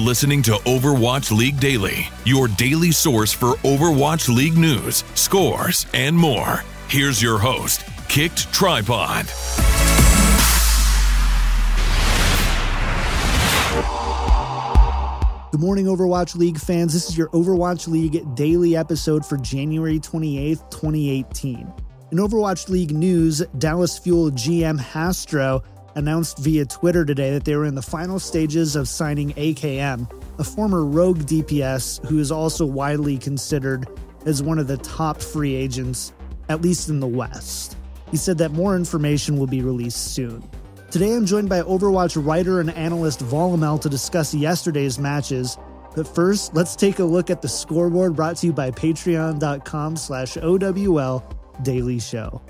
listening to Overwatch League Daily, your daily source for Overwatch League news, scores, and more. Here's your host, Kicked Tripod. Good morning, Overwatch League fans. This is your Overwatch League daily episode for January 28th, 2018. In Overwatch League news, Dallas Fuel GM Hastro announced via Twitter today that they were in the final stages of signing AKM, a former rogue DPS who is also widely considered as one of the top free agents, at least in the West. He said that more information will be released soon. Today I'm joined by Overwatch writer and analyst Volamel to discuss yesterday's matches. But first, let's take a look at the scoreboard brought to you by patreon.com/OWL Daily Show.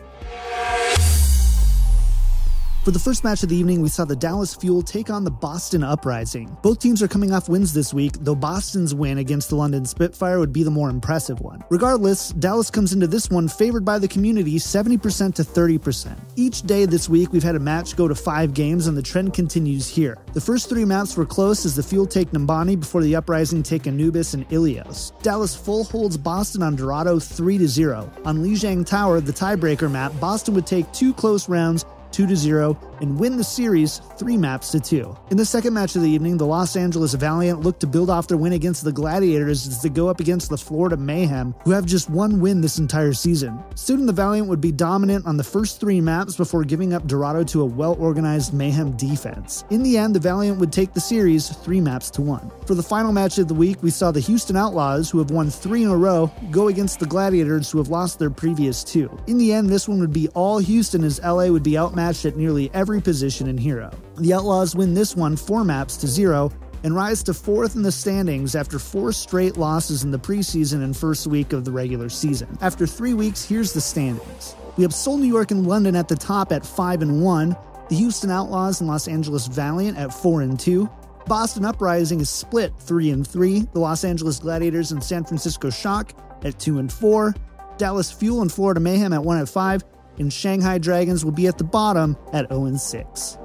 For the first match of the evening, we saw the Dallas Fuel take on the Boston Uprising. Both teams are coming off wins this week, though Boston's win against the London Spitfire would be the more impressive one. Regardless, Dallas comes into this one favored by the community 70% to 30%. Each day this week, we've had a match go to 5 games, and the trend continues here. The first 3 maps were close as the Fuel take Numbani before the Uprising take Anubis and Ilios. Dallas full holds Boston on Dorado 3-0. On Lijiang Tower, the tiebreaker map, Boston would take 2 close rounds 2-0, and win the series 3-2. In the second match of the evening, the Los Angeles Valiant looked to build off their win against the Gladiators as they go up against the Florida Mayhem, who have just 1 win this entire season. Soon the Valiant would be dominant on the first 3 maps before giving up Dorado to a well-organized Mayhem defense. In the end, the Valiant would take the series 3-1. For the final match of the week, we saw the Houston Outlaws, who have won 3 in a row, go against the Gladiators, who have lost their previous 2. In the end, this one would be all Houston as LA would be outmatched at nearly every position in Hero. The Outlaws win this one 4-0 and rise to 4th in the standings after 4 straight losses in the preseason and first week of the regular season. After 3 weeks, here's the standings. We have Seoul, New York, and London at the top at 5-1, the Houston Outlaws and Los Angeles Valiant at 4-2, Boston Uprising is split 3-3, the Los Angeles Gladiators and San Francisco Shock at 2-4, Dallas Fuel and Florida Mayhem at 1-5, and Shanghai Dragons will be at the bottom at 0-6.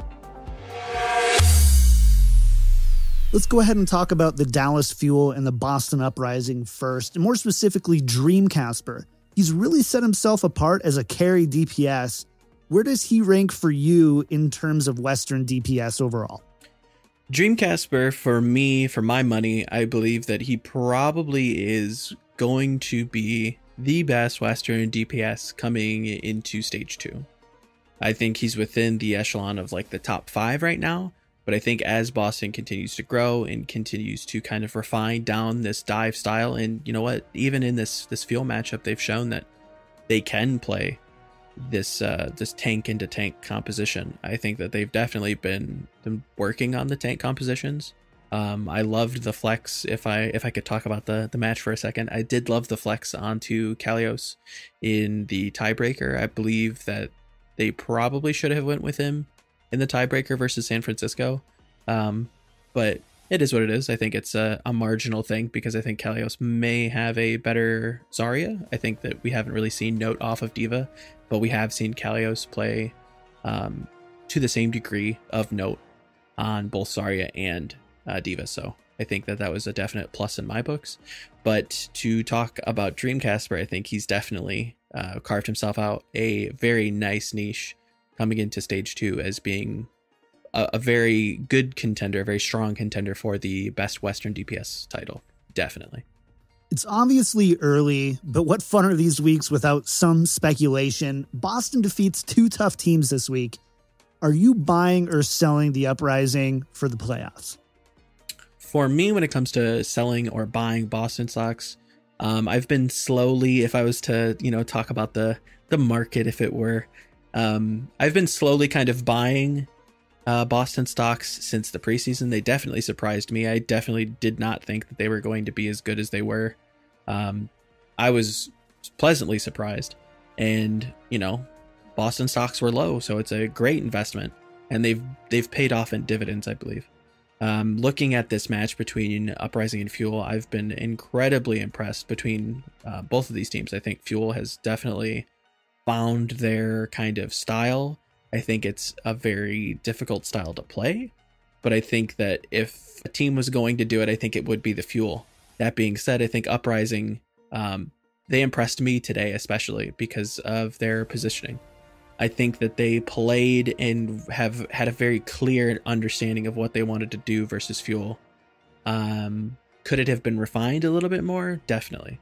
Let's go ahead and talk about the Dallas Fuel and the Boston Uprising first, and more specifically Dreamcasper. He's really set himself apart as a carry DPS. Where does he rank for you in terms of Western DPS overall? Dreamcasper, for me, for my money, I believe that he probably is going to be the best Western DPS coming into Stage 2. I think he's within the echelon of like the top 5 right now, but I think as Boston continues to grow and continues to kind of refine down this dive style, and you know what, even in this Fuel matchup, they've shown that they can play this tank into tank composition. I think that they've definitely been working on the tank compositions. I loved the flex. If I could talk about the match for a second, I did love the flex onto Kalios in the tiebreaker. I believe that they probably should have went with him in the tiebreaker versus San Francisco. But it is what it is. I think it's a marginal thing because I think Kalios may have a better Zarya. I think that we haven't really seen Note off of D.Va, but we have seen Kalios play to the same degree of Note on both Zarya and D.Va, so I think that was a definite plus in my books. But to talk about Dreamcasper, I think he's definitely carved himself out a very nice niche coming into Stage 2 as being a very good contender, a very strong contender for the best Western DPS title. Definitely. It's obviously early, but what fun are these weeks without some speculation? Boston defeats 2 tough teams this week. Are you buying or selling the Uprising for the playoffs? For me, when it comes to selling or buying Boston stocks, I've been slowly, if I was to, talk about the market, if it were, I've been slowly kind of buying Boston stocks since the preseason. They definitely surprised me. I definitely did not think that they were going to be as good as they were. I was pleasantly surprised, and Boston stocks were low, so it's a great investment, and they've paid off in dividends, I believe. Looking at this match between Uprising and Fuel, I've been incredibly impressed between both of these teams. I think Fuel has definitely found their kind of style. I think it's a very difficult style to play. but I think that if a team was going to do it, I think it would be the Fuel. That being said, I think Uprising, they impressed me today, especially because of their positioning. I think that they played and have had a very clear understanding of what they wanted to do versus Fuel. Could it have been refined a little bit more? Definitely.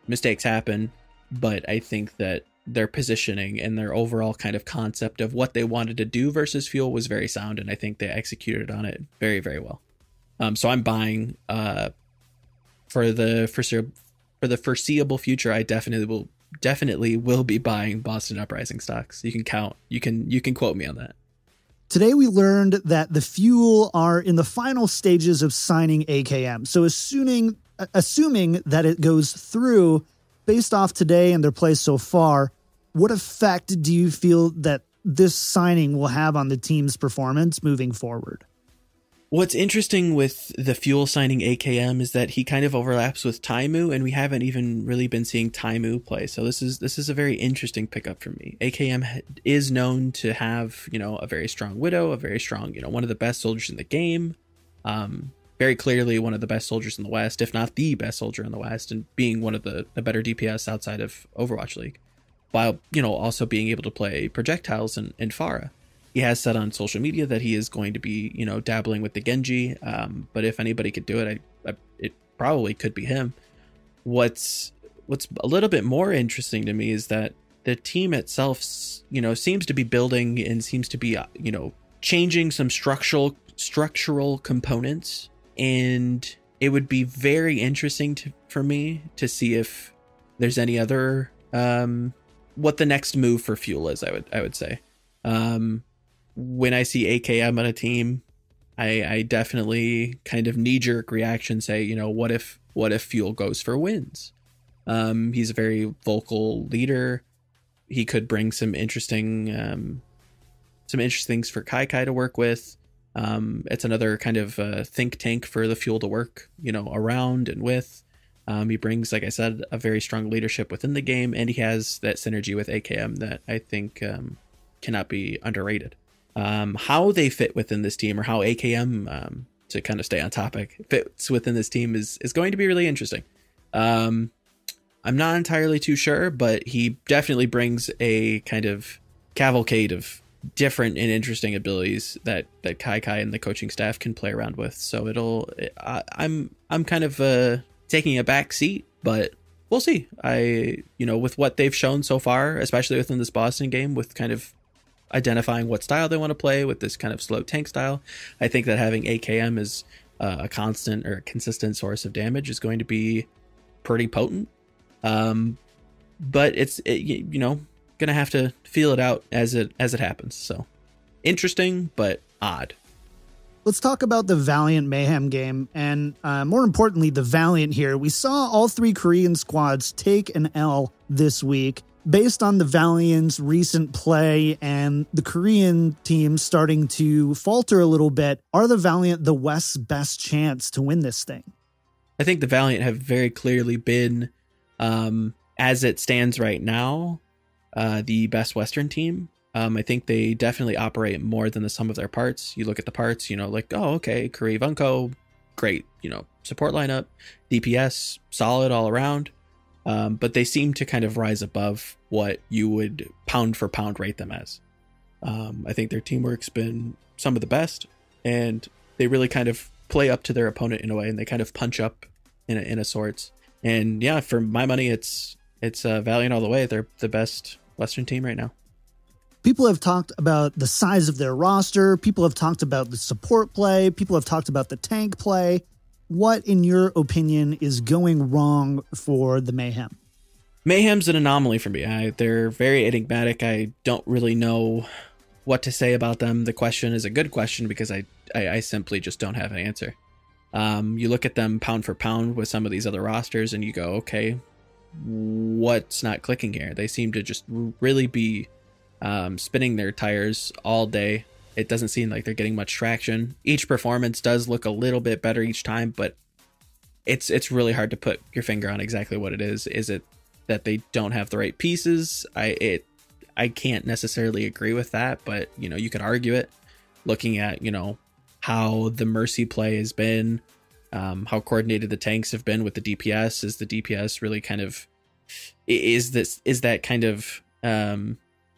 Mistakes happen, but I think that their positioning and their overall kind of concept of what they wanted to do versus Fuel was very sound, and I think they executed on it very, very well. So I'm buying for the foreseeable future. I definitely will be buying Boston Uprising stocks. You can quote me on that. Today we learned that the Fuel are in the final stages of signing AKM. So assuming that it goes through, based off today and their play so far, what effect do you feel that this signing will have on the team's performance moving forward? What's interesting with the Fuel signing AKM is that he kind of overlaps with Taimu, and we haven't even really been seeing Taimu play. So this is a very interesting pickup for me. AKM is known to have, a very strong Widow, a very strong, one of the best soldiers in the game. Very clearly one of the best soldiers in the West, if not the best soldier in the West, and being one of the better DPS outside of Overwatch League, while, also being able to play projectiles and Pharah. He has said on social media that he is going to be, dabbling with the Genji. But if anybody could do it, it probably could be him. What's a little bit more interesting to me is that the team itself, seems to be building and seems to be, changing some structural components. And it would be very interesting for me to see if there's any other, what the next move for Fuel is, I would say. When I see AKM on a team, I definitely kind of knee-jerk reaction say, what if Fuel goes for wins? He's a very vocal leader. He could bring some interesting things for Kai to work with. It's another kind of think tank for the Fuel to work, around and with. He brings, like I said, a very strong leadership within the game, and he has that synergy with AKM that I think cannot be underrated. How they fit within this team, or how AKM, to kind of stay on topic, fits within this team is going to be really interesting. I'm not entirely too sure, but he definitely brings a kind of cavalcade of different and interesting abilities that Kai and the coaching staff can play around with. So I'm kind of taking a back seat, but we'll see. With what they've shown so far, especially within this Boston game, with kind of identifying what style they want to play with this kind of slow tank style, I think that having AKM as a constant or a consistent source of damage is going to be pretty potent. But it's gonna have to feel it out as it happens. So interesting, but odd. Let's talk about the Valiant Mayhem game, and more importantly, the Valiant here. We saw all three Korean squads take an L this week. Based on the Valiant's recent play and the Korean team starting to falter a little bit, are the Valiant the West's best chance to win this thing? I think the Valiant have very clearly been, as it stands right now, the best Western team. I think they definitely operate more than the sum of their parts. You look at the parts, Kuri Vunko, great, support lineup, DPS, solid all around. But they seem to kind of rise above what you would pound for pound rate them as. I think their teamwork's been some of the best, and they really kind of play up to their opponent in a way, and they kind of punch up in a sorts. And yeah, for my money, it's Valiant all the way. They're the best Western team right now. People have talked about the size of their roster. People have talked about the support play. People have talked about the tank play. What, in your opinion, is going wrong for the Mayhem? Mayhem's an anomaly for me. They're very enigmatic. I don't really know what to say about them. The question is a good question because I simply just don't have an answer. You look at them pound for pound with some of these other rosters and you go, okay, what's not clicking here? They seem to just really be spinning their tires all day. It doesn't seem like they're getting much traction. Each performance does look a little bit better each time, but it's really hard to put your finger on exactly what it is. Is it that they don't have the right pieces? I can't necessarily agree with that, but you could argue it. Looking at how the Mercy play has been, how coordinated the tanks have been with the DPS. Is the DPS really kind of, is that kind of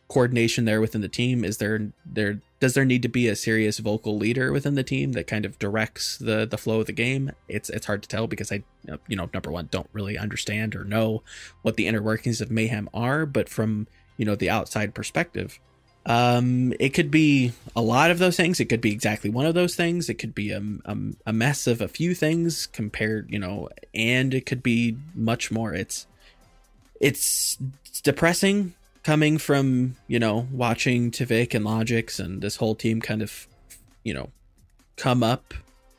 coordination there within the team? Does there need to be a serious vocal leader within the team that kind of directs the flow of the game? It's hard to tell because I, number one, don't really understand or know what the inner workings of Mayhem are, but from, the outside perspective, it could be a lot of those things. It could be exactly one of those things. It could be a mess of a few things compared, and it could be much more. It's depressing coming from, watching Tvik and Logix and this whole team kind of, come up,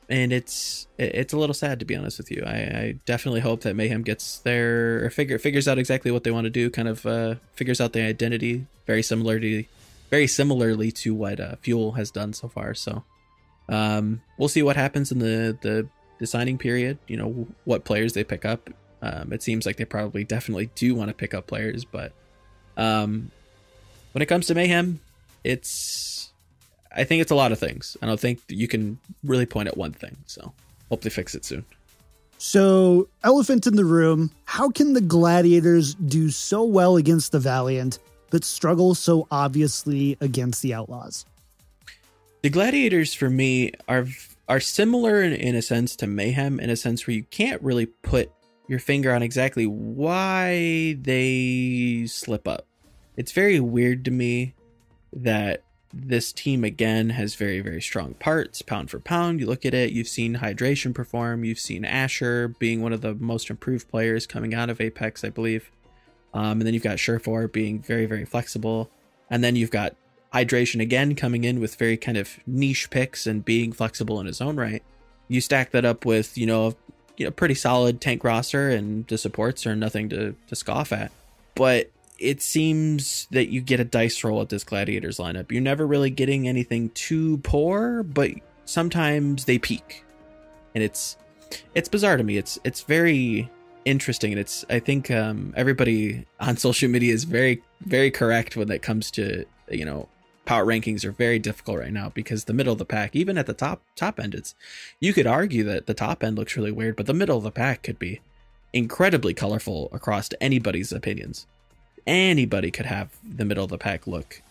and it's a little sad, to be honest with you. I definitely hope that Mayhem gets there, or figures out exactly what they want to do, kind of figures out the identity very similarly to what Fuel has done so far. So we'll see what happens in the signing period, what players they pick up. It seems like they probably definitely do want to pick up players, but when it comes to Mayhem, I think it's a lot of things. I don't think you can really point at one thing, so hope they fix it soon. So, elephant in the room, how can the Gladiators do so well against the Valiant, but struggle so obviously against the Outlaws? The Gladiators, for me, are similar in a sense to Mayhem, in a sense where you can't really put your finger on exactly why they slip up. It's very weird to me that this team, again, has very, very strong parts, pound for pound. You look at it, you've seen Hydration perform, you've seen Asher being one of the most improved players coming out of Apex, I believe. And then you've got Surefour being very, very flexible. And then you've got Hydration again coming in with very kind of niche picks and being flexible in his own right. You stack that up with, pretty solid tank roster, and the supports are nothing to scoff at. But it seems that you get a dice roll at this Gladiators lineup. You're never really getting anything too poor, but sometimes they peak. And it's bizarre to me. It's very interesting. And I think everybody on social media is very, very correct when it comes to, power rankings are very difficult right now, because the middle of the pack, even at the top end, you could argue that the top end looks really weird, but the middle of the pack could be incredibly colorful across anybody's opinions. Anybody could have the middle of the pack look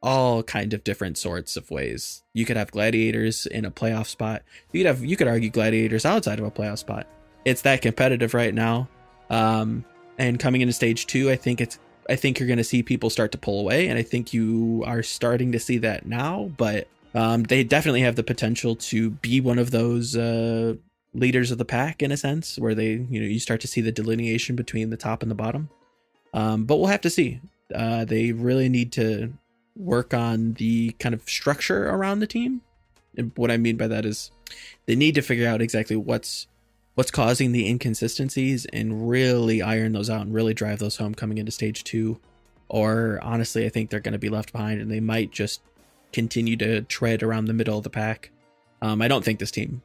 all kind of different sorts of ways. You could have Gladiators in a playoff spot. You could argue Gladiators outside of a playoff spot. It's that competitive right now. And coming into stage 2, I think you're going to see people start to pull away, and I think you are starting to see that now, but they definitely have the potential to be one of those leaders of the pack, in a sense, where you start to see the delineation between the top and the bottom. But we'll have to see. They really need to work on the kind of structure around the team. And what I mean by that is they need to figure out exactly what's causing the inconsistencies and really iron those out and really drive those home coming into stage 2. Or honestly, I think they're going to be left behind, and they might just continue to tread around the middle of the pack. I don't think this team,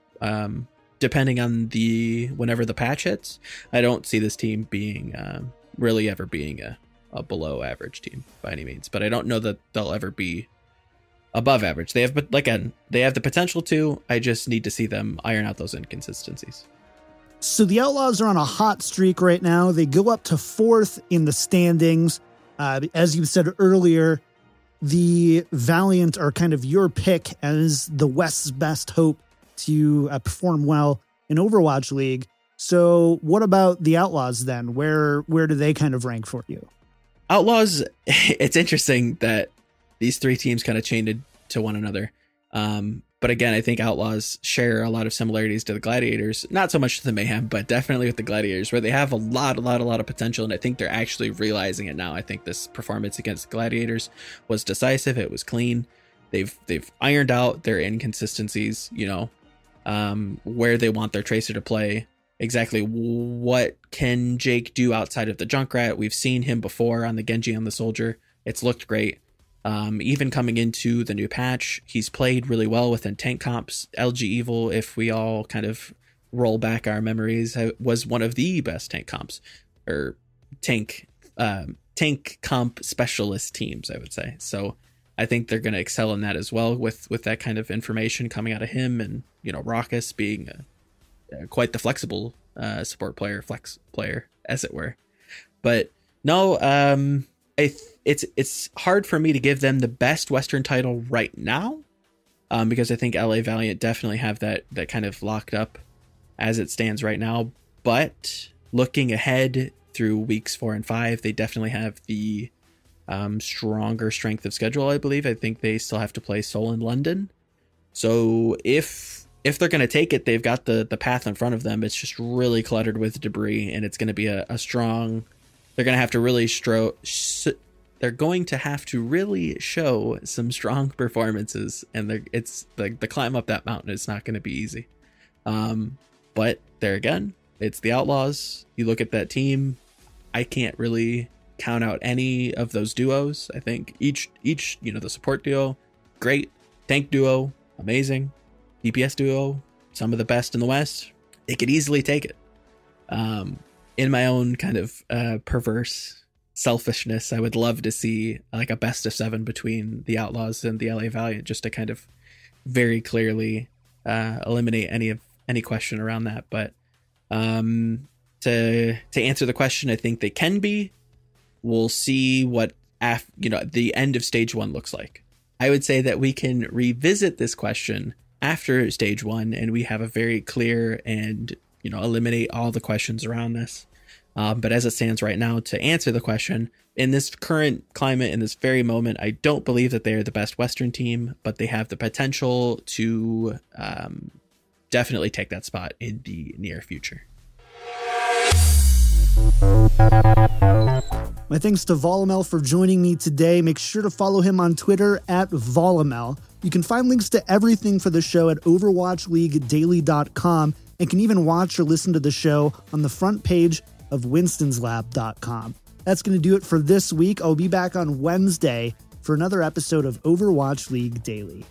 depending on whenever the patch hits, I don't see this team being really ever being a below average team by any means, but I don't know that they'll ever be above average. They have the potential to. I just need to see them iron out those inconsistencies. So the Outlaws are on a hot streak right now. They go up to 4th in the standings. As you said earlier, the Valiant are kind of your pick as the West's best hope to perform well in Overwatch League. So what about the Outlaws then? Where do they kind of rank for you? Outlaws, it's interesting that these three teams kind of chained to one another. But again, I think Outlaws share a lot of similarities to the Gladiators, not so much to the Mayhem, but definitely with the Gladiators, where they have a lot of potential. And I think they're actually realizing it now. I think this performance against the Gladiators was decisive. It was clean. They've ironed out their inconsistencies, where they want their Tracer to play. Exactly what can Jake do outside of the Junkrat? We've seen him before on the Genji on the Soldier. It's looked great. Even coming into the new patch, he's played really well within tank comps. LG Evil, if we all kind of roll back our memories, was one of the best tank comps, or tank comp specialist teams, I would say. So I think they're going to excel in that as well with that kind of information coming out of him, and Raucus being quite the flexible support player, flex player, as it were. But no, it's hard for me to give them the best Western title right now, because I think LA Valiant definitely have that kind of locked up as it stands right now. But looking ahead through weeks 4 and 5, they definitely have the stronger strength of schedule, I believe. I think they still have to play Seoul and London. So if they're going to take it, they've got the path in front of them. It's just really cluttered with debris, and it's going to be a strong... They're going to have to really they're going to have to really show some strong performances, and it's the climb up that mountain is not going to be easy. But there again, it's the Outlaws. You look at that team, I can't really count out any of those duos. I think each the support duo, great. Tank duo, amazing. DPS duo, some of the best in the West. They could easily take it. In my own kind of perverse selfishness, I would love to see like a best of 7 between the Outlaws and the LA Valiant, just to kind of very clearly eliminate any question around that. But to answer the question, I think they can be. We'll see what the end of stage 1 looks like. I would say that we can revisit this question after stage 1, and we have a very clear and eliminate all the questions around this. But as it stands right now, to answer the question, in this current climate, in this very moment, I don't believe that they're the best Western team, but they have the potential to definitely take that spot in the near future. My thanks to Volamel for joining me today. Make sure to follow him on Twitter at Volamel. You can find links to everything for the show at overwatchleaguedaily.com, and can even watch or listen to the show on the front page of winstonslab.com. That's going to do it for this week. I'll be back on Wednesday for another episode of Overwatch League Daily.